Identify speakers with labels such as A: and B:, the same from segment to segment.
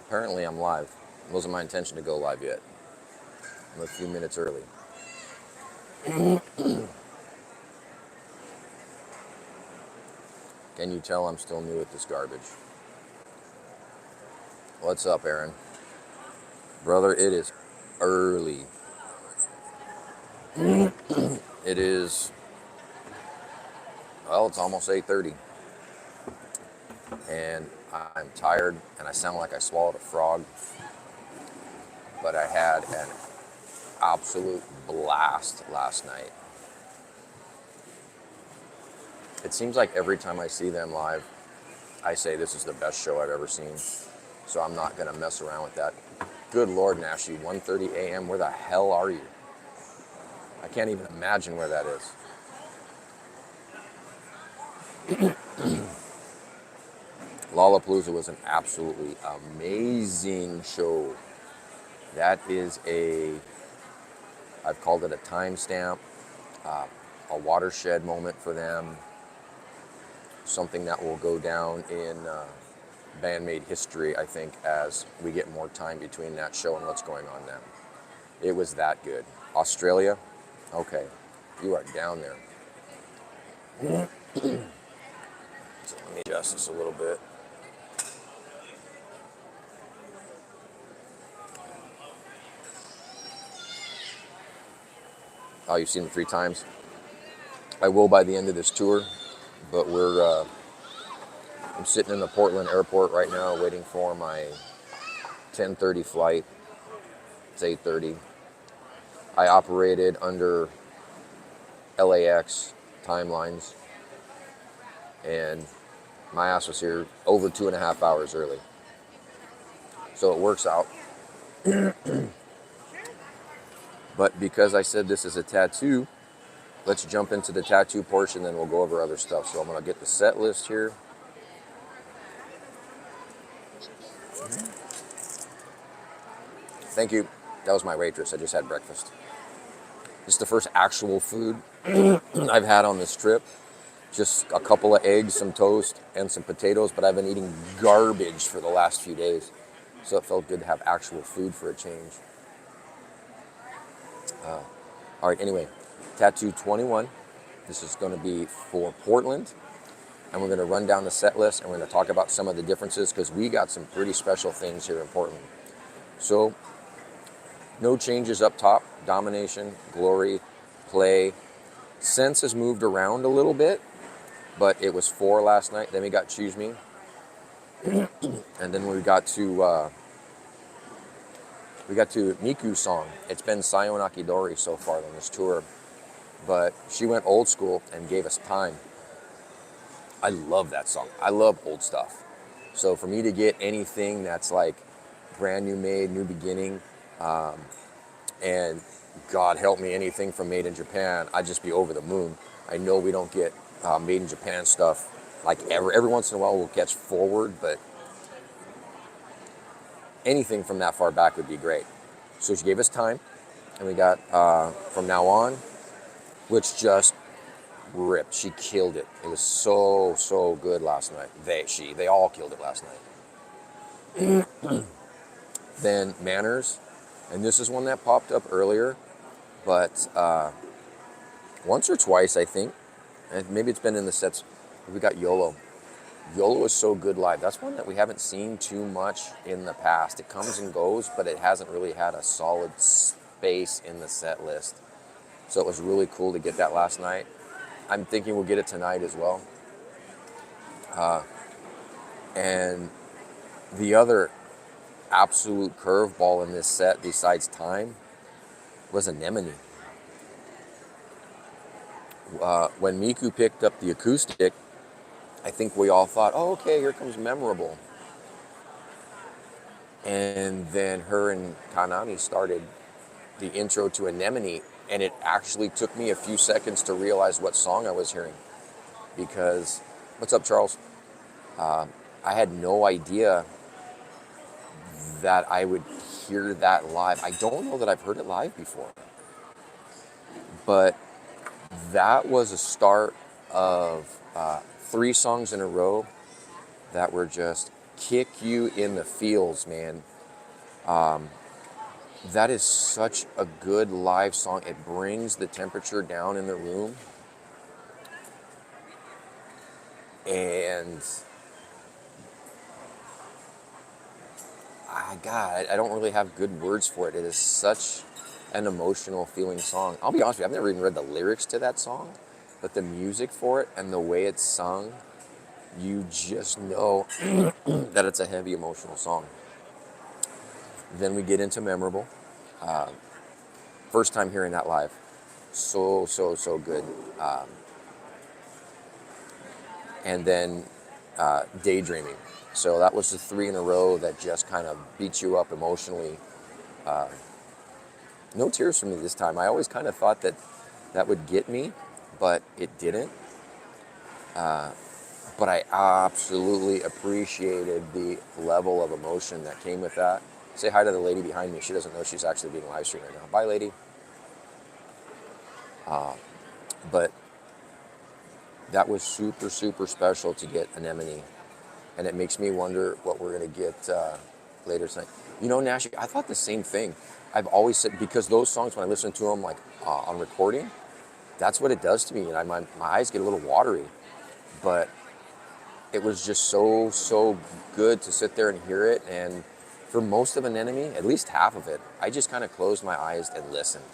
A: Apparently I'm live. It wasn't my intention to go live yet. I'm a few minutes early. Can you tell I'm still new at this garbage? What's up, Aaron? Brother, it is early. It is, well, it's almost 8:30. And I'm tired and I sound like I swallowed a frog. But I had an absolute blast last night. It seems like every time I see them live, I say this is the best show I've ever seen. So I'm not going to mess around with that. Good Lord, Nashi, 1:30 a.m., where the hell are you? I can't even imagine where that is. Lollapalooza was an absolutely amazing show. That is I've called it a timestamp, a watershed moment for them, something that will go down in Band-Maid history, I think, as we get more time between that show and what's going on now. It was that good. Australia, okay, you are down there. So let me adjust this a little bit. Oh, you've seen them 3 times. I will by the end of this tour, but I'm sitting in the Portland airport right now waiting for my 10:30 flight. It's 8:30. I operated under LAX timelines, and my ass was here over 2.5 hours early. So it works out. But because I said this is a tattoo, let's jump into the tattoo portion, then we'll go over other stuff. So I'm going to get the set list here. Thank you. That was my waitress. I just had breakfast. This is the first actual food I've had on this trip. Just a couple of eggs, some toast, and some potatoes, but I've been eating garbage for the last few days. So it felt good to have actual food for a change. All right, anyway, Tattoo 21. This is going to be for Portland. And we're going to run down the set list, and we're going to talk about some of the differences, because we got some pretty special things here in Portland. So, no changes up top. Domination, Glory, Play. Sense has moved around a little bit, but it was 4 last night. Then we got Choose Me. And then we got to Miku's song. It's been Sayon Akidori so far on this tour, but she went old school and gave us Time. I love that song. I love old stuff. So for me to get anything that's like brand new made, new beginning, and God help me, anything from Made in Japan, I'd just be over the moon. I know we don't get Made in Japan stuff like every once in a while we'll catch Forward, but anything from that far back would be great. So she gave us Time, and we got From Now On, which just ripped. She killed it. It was so good last night. They all killed it last night. Then Manners, and this is one that popped up earlier, but once or twice I think, and maybe it's been in the sets. We got YOLO. YOLO is so good live. That's one that we haven't seen too much in the past. It comes and goes, but it hasn't really had a solid space in the set list. So it was really cool to get that last night. I'm thinking we'll get it tonight as well. And the other absolute curveball in this set, besides Time, was Anemone. When Miku picked up the acoustic, I think we all thought, oh, okay, here comes Memorable. And then her and Kanami started the intro to Anemone, and it actually took me a few seconds to realize what song I was hearing. Because, what's up, Charles? I had no idea that I would hear that live. I don't know that I've heard it live before. But that was a start of 3 songs in a row that were just kick you in the feels, man. That is such a good live song. It brings the temperature down in the room. And I don't really have good words for it. It is such an emotional feeling song. I'll be honest with you, I've never even read the lyrics to that song, but the music for it and the way it's sung, you just know that it's a heavy emotional song. Then we get into Memorable. First time hearing that live. So good. And then Daydreaming. So that was the 3 in a row that just kind of beat you up emotionally. No tears for me this time. I always kind of thought that would get me, but it didn't. But I absolutely appreciated the level of emotion that came with that. Say hi to the lady behind me. She doesn't know she's actually being live streamed right now. Bye, lady. But that was super special to get Anemone. And it makes me wonder what we're going to get later tonight. You know, Nash, I thought the same thing. I've always said, because those songs, when I listen to them like on recording, that's what it does to me. And my eyes get a little watery. But it was just so good to sit there and hear it. And for most of Anemone, at least half of it, I just kind of closed my eyes and listened.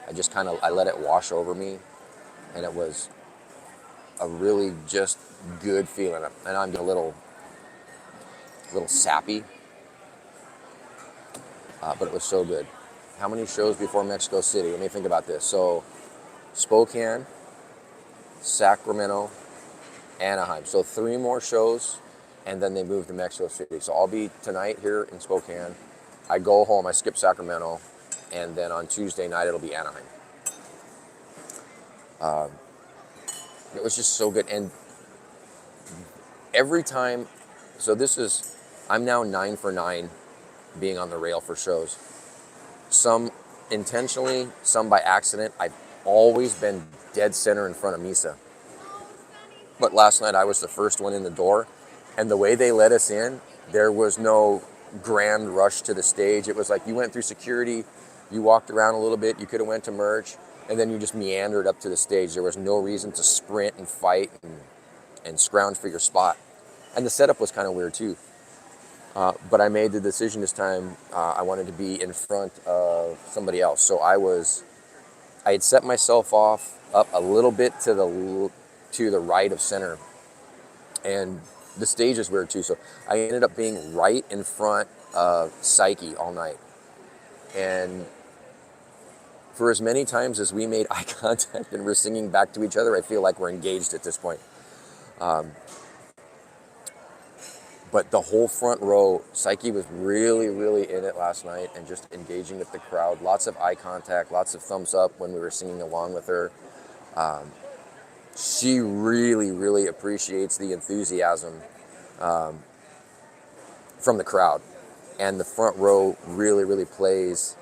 A: I let it wash over me. And it was a really just good feeling. And I'm a little sappy, but it was so good. How many shows before Mexico City? Let me think about this. So Spokane, Sacramento, Anaheim. So 3 more shows, and then they move to Mexico City. So I'll be tonight here in Spokane. I go home, I skip Sacramento, and then on Tuesday night it'll be Anaheim. It was just so good. And every time, so I'm now 9 for 9 being on the rail for shows. Some intentionally, some by accident. I've always been dead center in front of Misa. But last night I was the first one in the door, and the way they let us in, there was no grand rush to the stage. It was like you went through security, you walked around a little bit, you could have went to merch, and then you just meandered up to the stage. There was no reason to sprint and fight and scrounge for your spot. And the setup was kind of weird too. But I made the decision this time, I wanted to be in front of somebody else. So I had set myself up a little bit to the right of center. And the stage is weird too. So I ended up being right in front of Psyche all night. And for as many times as we made eye contact and we're singing back to each other, I feel like we're engaged at this point. But the whole front row, Psyche was really in it last night and just engaging with the crowd. Lots of eye contact, lots of thumbs up when we were singing along with her. She really appreciates the enthusiasm from the crowd. And the front row really plays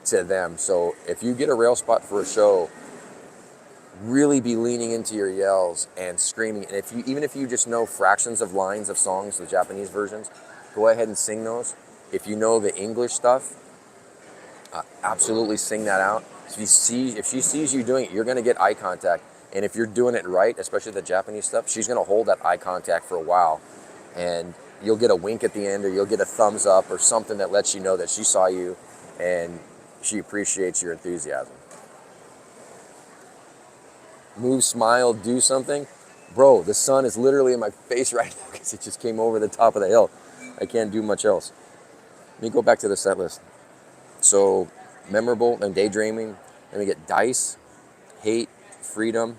A: to them. So if you get a rail spot for a show, really be leaning into your yells and screaming. And even if you just know fractions of lines of songs, the Japanese versions, go ahead and sing those. If you know the English stuff, absolutely sing that out. If she sees you doing it, you're going to get eye contact. And if you're doing it right, especially the Japanese stuff, she's going to hold that eye contact for a while. And you'll get a wink at the end, or you'll get a thumbs up or something that lets you know that she saw you and she appreciates your enthusiasm. Move, smile, do something. Bro, the sun is literally in my face right now because it just came over the top of the hill. I can't do much else. Let me go back to the set list. So, Memorable and Daydreaming. Then we get Dice, Hate, Freedom.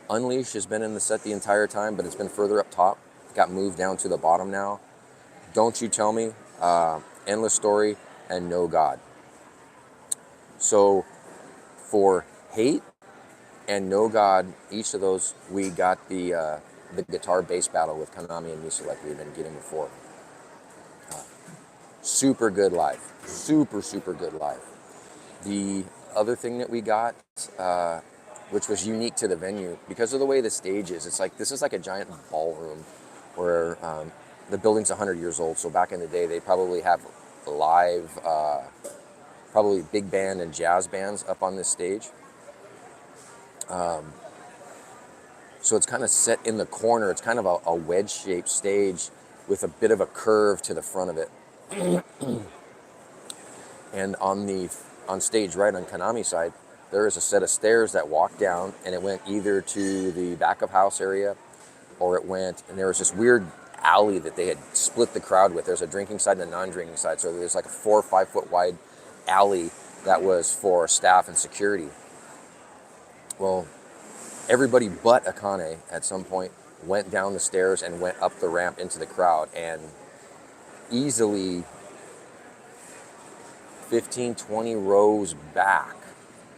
A: Unleash has been in the set the entire time, but it's been further up top. Got moved down to the bottom now. Don't You Tell Me, Endless Story, and No God. So, for Hate and No God, each of those, we got the guitar bass battle with Konami and Misa like we've been getting before. Super good live. Super good live. The other thing that we got, which was unique to the venue, because of the way the stage is, it's like, this is like a giant ballroom where the building's 100 years old. So back in the day, they probably have live, probably big band and jazz bands up on this stage. So it's kind of set in the corner. It's kind of a wedge-shaped stage with a bit of a curve to the front of it. And on stage right on Konami side, there is a set of stairs that walk down, and it went either to the back of house area, or it went, and there was this weird alley that they had split the crowd with. There's a drinking side and a non-drinking side. So there's like a 4 or 5 foot wide alley that was for staff and security. Well, everybody but Akane at some point went down the stairs and went up the ramp into the crowd, and easily 15, 20 rows back.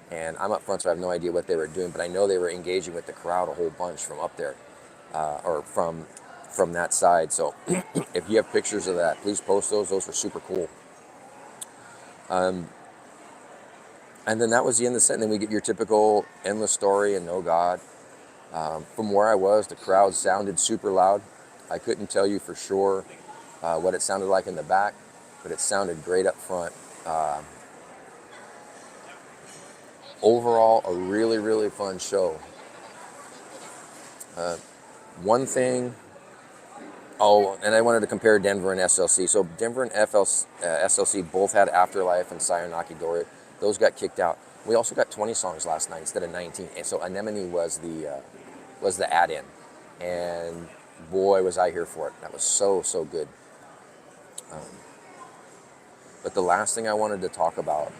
A: And I'm up front, so I have no idea what they were doing, but I know they were engaging with the crowd a whole bunch from up there, or from that side. So if you have pictures of that, please post those. Those were super cool. And then that was the end of the set. And then we get your typical Endless Story and No God. From where I was, the crowd sounded super loud. I couldn't tell you for sure what it sounded like in the back, but it sounded great up front. Overall, a really, really fun show. One thing, and I wanted to compare Denver and SLC. So Denver and SLC both had Afterlife and Sayonaki Dori. Those got kicked out. We also got 20 songs last night instead of 19. And so Anemone was the add-in. And boy, was I here for it. That was so, so good. But the last thing I wanted to talk about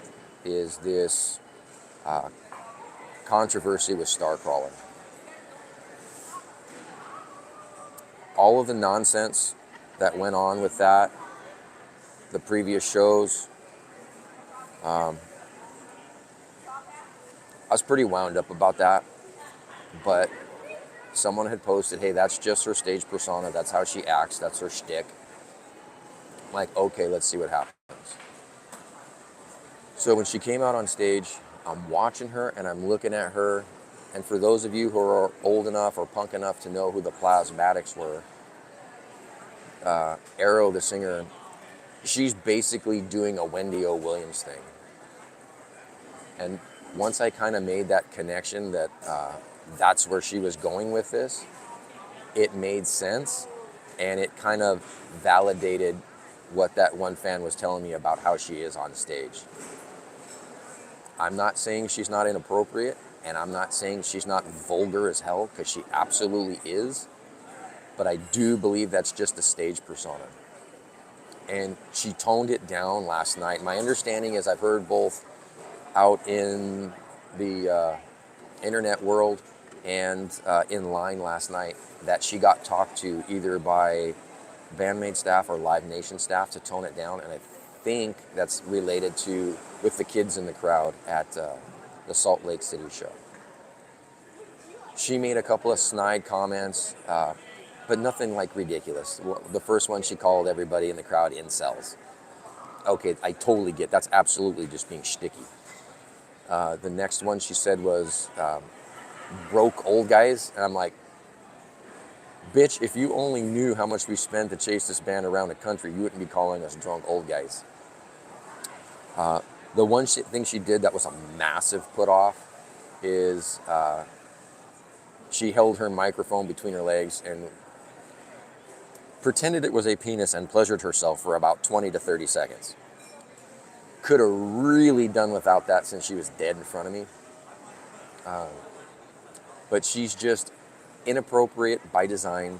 A: is this controversy with Starcrawler. All of the nonsense that went on with that, the previous shows, I was pretty wound up about that, but someone had posted, hey, that's just her stage persona, that's how she acts, that's her shtick. I'm like, okay, let's see what happens. So when she came out on stage, I'm watching her and I'm looking at her, and for those of you who are old enough or punk enough to know who the Plasmatics were, Arrow, the singer, she's basically doing a Wendy O. Williams thing. And once I kind of made that connection that that's where she was going with this, it made sense, and it kind of validated what that one fan was telling me about how she is on stage. I'm not saying she's not inappropriate, and I'm not saying she's not vulgar as hell, because she absolutely is, but I do believe that's just a stage persona. And she toned it down last night. My understanding is, I've heard both out in the internet world and in line last night, that she got talked to either by Band-Maid staff or Live Nation staff to tone it down, and I think that's related to with the kids in the crowd at the Salt Lake City show. She made a couple of snide comments, but nothing like ridiculous. The first one, she called everybody in the crowd incels. Okay, I totally get, that's absolutely just being shticky. The next one she said was broke old guys, and I'm like, bitch, if you only knew how much we spent to chase this band around the country, you wouldn't be calling us drunk old guys. The one thing she did that was a massive put off is she held her microphone between her legs and pretended it was a penis and pleasured herself for about 20 to 30 seconds. Could have really done without that since she was dead in front of me. But she's just inappropriate by design.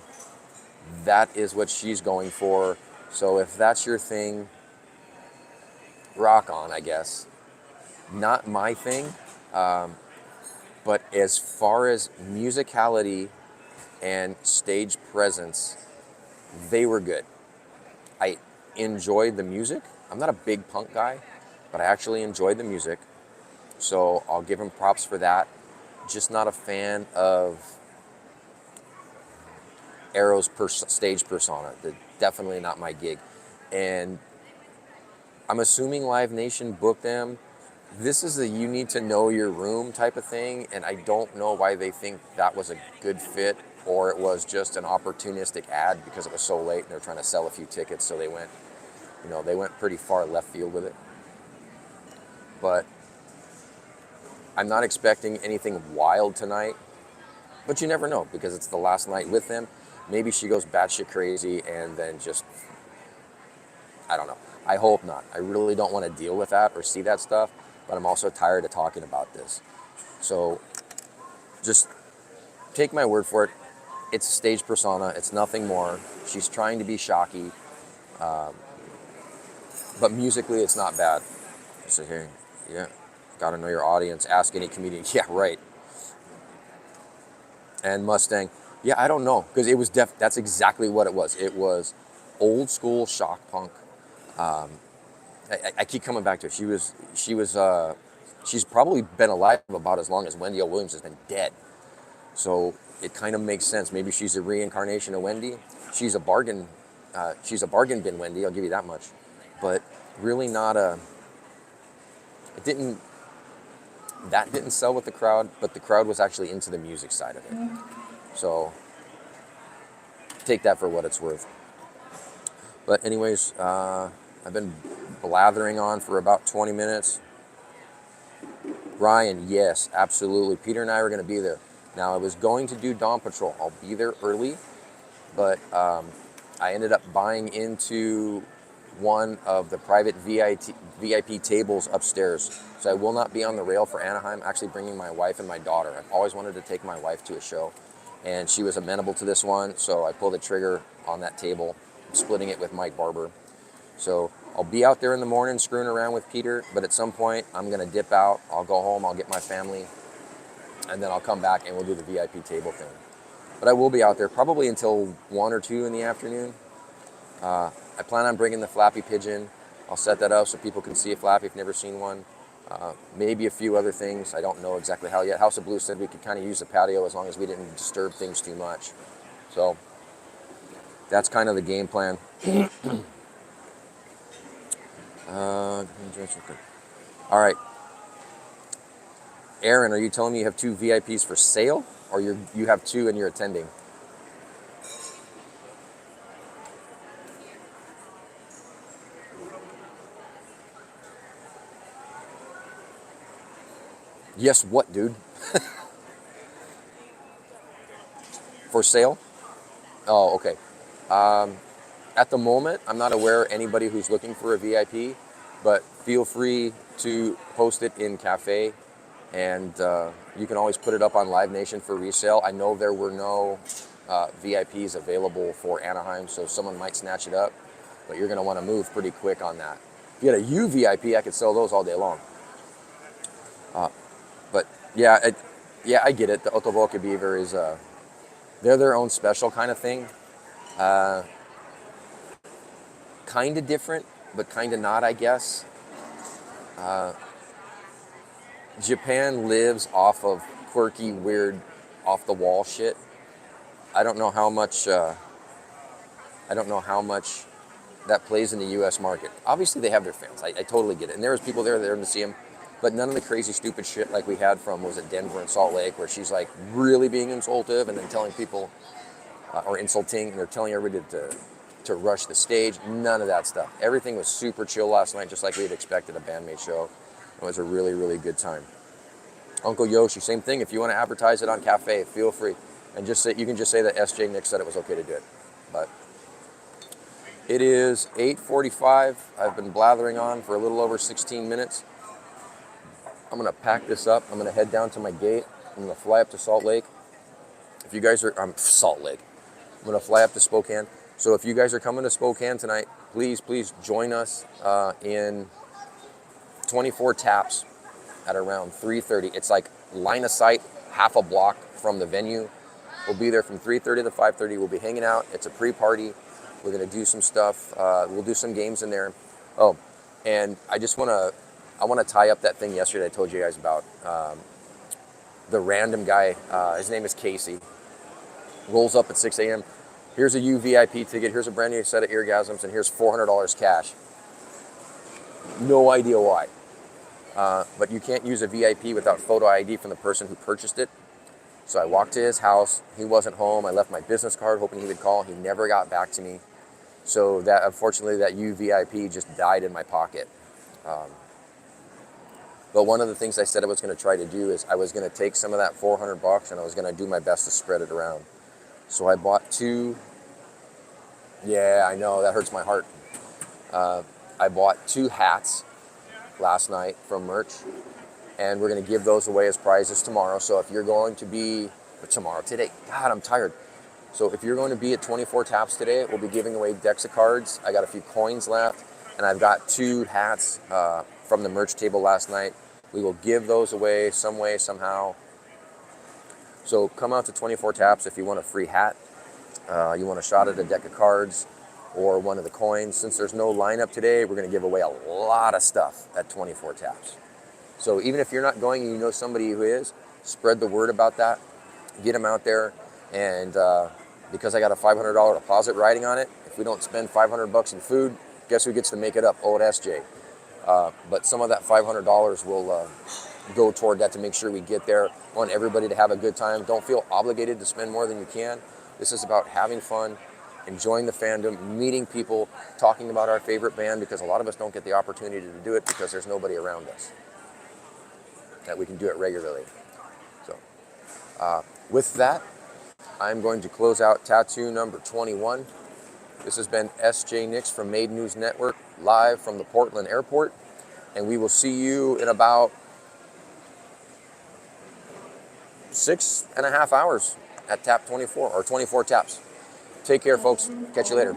A: That is what she's going for. So if that's your thing, rock on, I guess. Not my thing. But as far as musicality and stage presence, they were good. I enjoyed the music. I'm not a big punk guy, but I actually enjoyed the music. So I'll give him props for that. Just not a fan of Arrow's stage persona. Definitely not my gig. And I'm assuming Live Nation booked them. This is a you need to know your room type of thing, and I don't know why they think that was a good fit or it was just an opportunistic ad because it was so late and they're trying to sell a few tickets, so they went, they went pretty far left field with it. But I'm not expecting anything wild tonight, but you never know because it's the last night with them. Maybe she goes batshit crazy and then just, I don't know. I hope not. I really don't want to deal with that or see that stuff, but I'm also tired of talking about this. So just take my word for it. It's a stage persona. It's nothing more. She's trying to be shocky, but musically it's not bad. So here, yeah, gotta know your audience. Ask any comedian. Yeah, right. And Mustang. Yeah, I don't know because it was that's exactly what it was. It was old school shock punk. I keep coming back to it. She's probably been alive about as long as Wendy O. Williams has been dead. So it kind of makes sense. Maybe she's a reincarnation of Wendy. She's a bargain bin Wendy, I'll give you that much. But really not that didn't sell with the crowd, but the crowd was actually into the music side of it. So take that for what it's worth. But anyways, I've been blathering on for about 20 minutes. Brian, yes, absolutely. Peter and I are going to be there. Now, I was going to do Dawn Patrol. I'll be there early, but I ended up buying into one of the private VIP tables upstairs. So I will not be on the rail for Anaheim, actually bringing my wife and my daughter. I've always wanted to take my wife to a show, and she was amenable to this one, so I pulled the trigger on that table, splitting it with Mike Barber. So I'll be out there in the morning screwing around with Peter, but at some point I'm going to dip out. I'll go home, I'll get my family, and then I'll come back and we'll do the VIP table thing. But I will be out there probably until 1 or 2 in the afternoon. I plan on bringing the Flappy Pigeon. I'll set that up so people can see a Flappy if they've never seen one. Maybe a few other things. I don't know exactly how yet. House of Blues said we could kind of use the patio as long as we didn't disturb things too much. So that's kind of the game plan. All right. Aaron, are you telling me you have 2 VIPs for sale, or you have 2 and you're attending? Yes, what, dude? For sale? Oh, okay. At the moment, I'm not aware of anybody who's looking for a VIP, but feel free to post it in Cafe, and you can always put it up on Live Nation for resale. I know there were no VIPs available for Anaheim, so someone might snatch it up, but you're going to want to move pretty quick on that. If you had a U VIP, I could sell those all day long. But yeah, I get it. The Otovoke Beaver is, they're their own special kind of thing. Kind of different, but kind of not, I guess. Japan lives off of quirky, weird, off-the-wall shit. I don't know how much that plays in the U.S. market. Obviously, they have their fans. I totally get it. And there was people there to see them, but none of the crazy, stupid shit like we had from, was it Denver and Salt Lake, where she's like really being insultive and then telling people, or insulting, and they're telling everybody to rush the stage. None of that stuff. Everything was super chill last night, just like we had expected a Band-Maid show. It was a really, really good time. Uncle Yoshi, same thing. If you want to advertise it on Cafe, feel free. And you can just say that SJ Nick said it was okay to do it. But it is 8:45. I've been blathering on for a little over 16 minutes. I'm going to pack this up. I'm going to head down to my gate. I'm going to fly up to Salt Lake. If you guys are, Salt Lake. I'm going to fly up to Spokane. So if you guys are coming to Spokane tonight, please join us in 24 Taps at around 3:30. It's like line of sight, half a block from the venue. We'll be there from 3:30 to 5:30. We'll be hanging out. It's a pre-party. We're going to do some stuff. We'll do some games in there. Oh, and I want to tie up that thing yesterday I told you guys about. The random guy, his name is Casey, rolls up at 6 a.m. Here's a UVIP ticket. Here's a brand new set of eargasms, and here's $400 cash. No idea why. But you can't use a VIP without photo ID from the person who purchased it. So I walked to his house. He wasn't home. I left my business card hoping he would call. He never got back to me. So that, unfortunately, that UVIP just died in my pocket. But one of the things I said I was going to try to do is I was going to take some of that $400 and I was going to do my best to spread it around. So I bought two. Yeah, I know, that hurts my heart. I bought 2 hats last night from merch, and we're going to give those away as prizes tomorrow. So if you're going to be, today, God, I'm tired. So if you're going to be at 24 Taps today, we'll be giving away decks of cards. I got a few coins left, and I've got 2 hats from the merch table last night. We will give those away some way, somehow. So come out to 24 Taps if you want a free hat, you want a shot at a deck of cards, or one of the coins. Since there's no lineup today, we're going to give away a lot of stuff at 24 Taps. So even if you're not going and you know somebody who is, spread the word about that. Get them out there. And because I got a $500 deposit riding on it, if we don't spend $500 in food, guess who gets to make it up? Old SJ. But some of that $500 will go toward that to make sure we get there. I want everybody to have a good time. Don't feel obligated to spend more than you can. This is about having fun, enjoying the fandom, meeting people, talking about our favorite band, because a lot of us don't get the opportunity to do it because there's nobody around us that we can do it regularly. So with that, I'm going to close out TATU number 21. This has been SJ Nix from Made News Network, live from the Portland airport, and we will see you in about 6.5 hours at Tap 24, or 24 Taps. Take care, folks. Catch you later.